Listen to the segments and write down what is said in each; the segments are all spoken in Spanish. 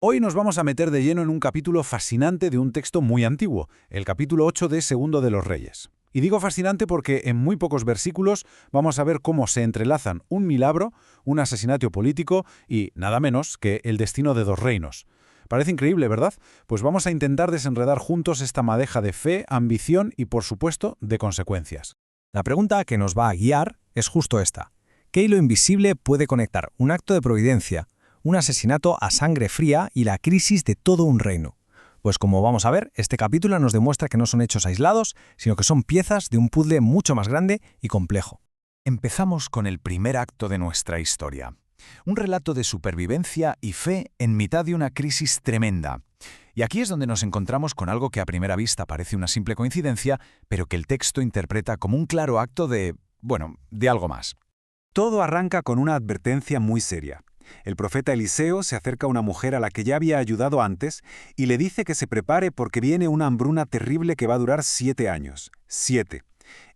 Hoy nos vamos a meter de lleno en un capítulo fascinante de un texto muy antiguo, el capítulo 8 de Segundo de los Reyes. Y digo fascinante porque en muy pocos versículos vamos a ver cómo se entrelazan un milagro, un asesinato político y, nada menos, que el destino de dos reinos. Parece increíble, ¿verdad? Pues vamos a intentar desenredar juntos esta madeja de fe, ambición y, por supuesto, de consecuencias. La pregunta que nos va a guiar es justo esta. ¿Qué hilo invisible puede conectar un acto de providencia, un asesinato a sangre fría y la crisis de todo un reino? Pues como vamos a ver, este capítulo nos demuestra que no son hechos aislados, sino que son piezas de un puzzle mucho más grande y complejo. Empezamos con el primer acto de nuestra historia. Un relato de supervivencia y fe en mitad de una crisis tremenda. Y aquí es donde nos encontramos con algo que a primera vista parece una simple coincidencia, pero que el texto interpreta como un claro acto de algo más. Todo arranca con una advertencia muy seria. El profeta Eliseo se acerca a una mujer a la que ya había ayudado antes y le dice que se prepare porque viene una hambruna terrible que va a durar 7 años. 7.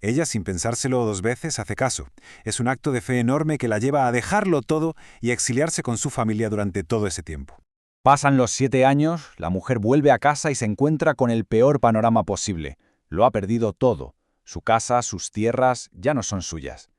Ella, sin pensárselo 2 veces, hace caso. Es un acto de fe enorme que la lleva a dejarlo todo y a exiliarse con su familia durante todo ese tiempo. Pasan los 7 años, la mujer vuelve a casa y se encuentra con el peor panorama posible. Lo ha perdido todo. Su casa, sus tierras, ya no son suyas.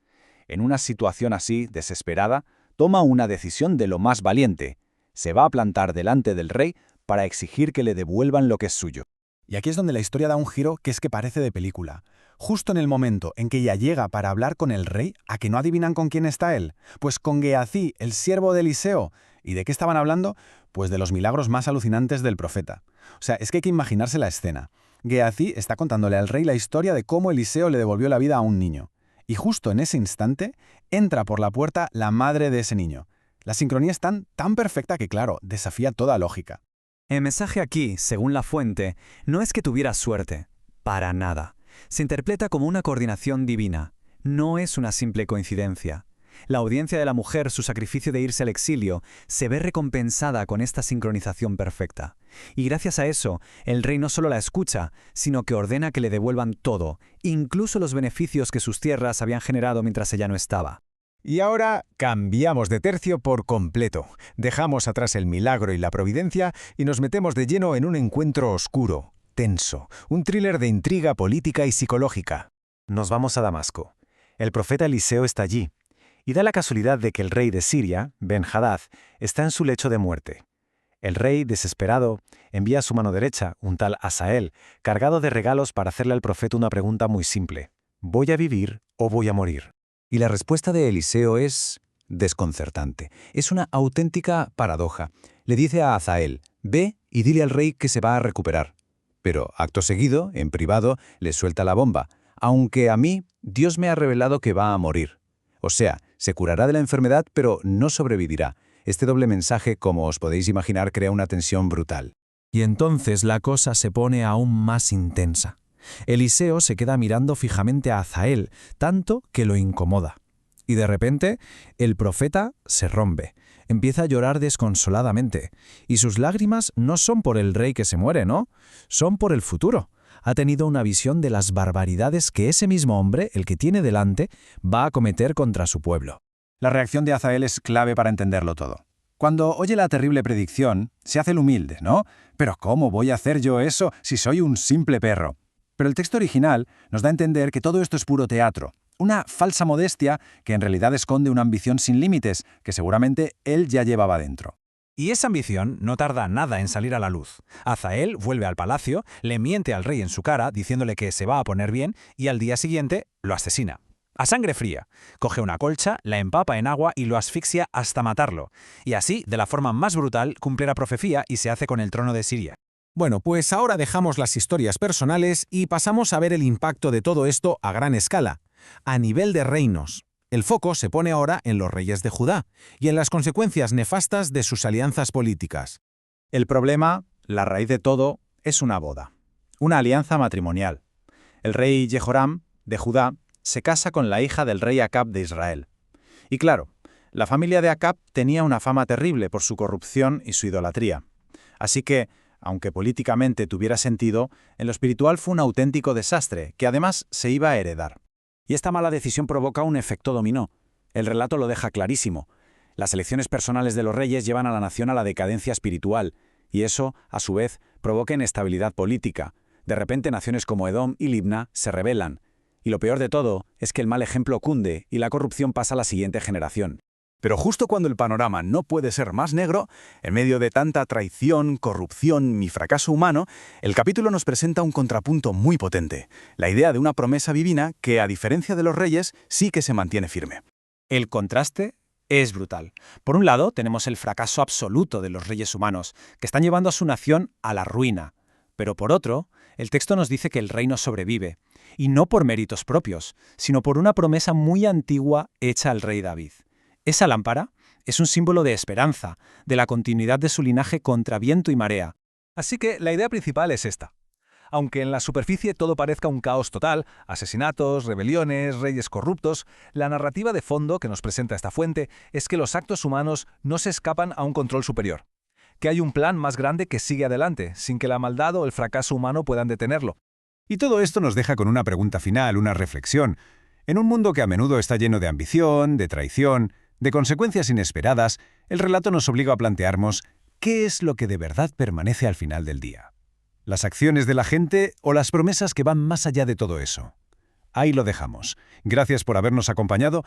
En una situación así, desesperada, toma una decisión de lo más valiente. Se va a plantar delante del rey para exigir que le devuelvan lo que es suyo. Y aquí es donde la historia da un giro que es que parece de película. Justo en el momento en que ella llega para hablar con el rey, ¿a que no adivinan con quién está él? Pues con Gehazi, el siervo de Eliseo. ¿Y de qué estaban hablando? Pues de los milagros más alucinantes del profeta. O sea, es que hay que imaginarse la escena. Gehazi está contándole al rey la historia de cómo Eliseo le devolvió la vida a un niño. Y justo en ese instante, entra por la puerta la madre de ese niño. La sincronía es tan perfecta que, claro, desafía toda lógica. El mensaje aquí, según la fuente, no es que tuviera suerte. Para nada. Se interpreta como una coordinación divina. No es una simple coincidencia. La audiencia de la mujer, su sacrificio de irse al exilio, se ve recompensada con esta sincronización perfecta. Y gracias a eso, el rey no solo la escucha, sino que ordena que le devuelvan todo, incluso los beneficios que sus tierras habían generado mientras ella no estaba. Y ahora cambiamos de tercio por completo. Dejamos atrás el milagro y la providencia y nos metemos de lleno en un encuentro oscuro, tenso, un thriller de intriga política y psicológica. Nos vamos a Damasco. El profeta Eliseo está allí. Y da la casualidad de que el rey de Siria, Ben-Hadad, está en su lecho de muerte. El rey, desesperado, envía a su mano derecha, un tal Asael, cargado de regalos para hacerle al profeta una pregunta muy simple. ¿Voy a vivir o voy a morir? Y la respuesta de Eliseo es desconcertante. Es una auténtica paradoja. Le dice a Asael, ve y dile al rey que se va a recuperar. Pero, acto seguido, en privado, le suelta la bomba. Aunque a mí, Dios me ha revelado que va a morir. O sea, se curará de la enfermedad, pero no sobrevivirá. Este doble mensaje, como os podéis imaginar, crea una tensión brutal. Y entonces la cosa se pone aún más intensa. Eliseo se queda mirando fijamente a Asael, tanto que lo incomoda. Y de repente, el profeta se rompe. Empieza a llorar desconsoladamente. Y sus lágrimas no son por el rey que se muere, ¿no? Son por el futuro. Ha tenido una visión de las barbaridades que ese mismo hombre, el que tiene delante, va a cometer contra su pueblo. La reacción de Asael es clave para entenderlo todo. Cuando oye la terrible predicción, se hace el humilde, ¿no? ¿Pero cómo voy a hacer yo eso si soy un simple perro? Pero el texto original nos da a entender que todo esto es puro teatro, una falsa modestia que en realidad esconde una ambición sin límites que seguramente él ya llevaba dentro. Y esa ambición no tarda nada en salir a la luz. Asael vuelve al palacio, le miente al rey en su cara, diciéndole que se va a poner bien, y al día siguiente lo asesina. A sangre fría. Coge una colcha, la empapa en agua y lo asfixia hasta matarlo. Y así, de la forma más brutal, cumple la profecía y se hace con el trono de Siria. Bueno, pues ahora dejamos las historias personales y pasamos a ver el impacto de todo esto a gran escala, a nivel de reinos. El foco se pone ahora en los reyes de Judá y en las consecuencias nefastas de sus alianzas políticas. El problema, la raíz de todo, es una boda, una alianza matrimonial. El rey Jehoram, de Judá, se casa con la hija del rey Acab de Israel. Y claro, la familia de Acab tenía una fama terrible por su corrupción y su idolatría. Así que, aunque políticamente tuviera sentido, en lo espiritual fue un auténtico desastre que además se iba a heredar. Y esta mala decisión provoca un efecto dominó. El relato lo deja clarísimo. Las elecciones personales de los reyes llevan a la nación a la decadencia espiritual, y eso, a su vez, provoca inestabilidad política. De repente naciones como Edom y Libna se rebelan. Y lo peor de todo es que el mal ejemplo cunde y la corrupción pasa a la siguiente generación. Pero justo cuando el panorama no puede ser más negro, en medio de tanta traición, corrupción y fracaso humano, el capítulo nos presenta un contrapunto muy potente, la idea de una promesa divina que, a diferencia de los reyes, sí que se mantiene firme. El contraste es brutal. Por un lado, tenemos el fracaso absoluto de los reyes humanos, que están llevando a su nación a la ruina. Pero por otro, el texto nos dice que el reino sobrevive, y no por méritos propios, sino por una promesa muy antigua hecha al rey David. Esa lámpara es un símbolo de esperanza, de la continuidad de su linaje contra viento y marea. Así que la idea principal es esta. Aunque en la superficie todo parezca un caos total, asesinatos, rebeliones, reyes corruptos, la narrativa de fondo que nos presenta esta fuente es que los actos humanos no se escapan a un control superior, que hay un plan más grande que sigue adelante, sin que la maldad o el fracaso humano puedan detenerlo. Y todo esto nos deja con una pregunta final, una reflexión. En un mundo que a menudo está lleno de ambición, de traición, de consecuencias inesperadas, el relato nos obliga a plantearnos qué es lo que de verdad permanece al final del día. ¿Las acciones de la gente o las promesas que van más allá de todo eso? Ahí lo dejamos. Gracias por habernos acompañado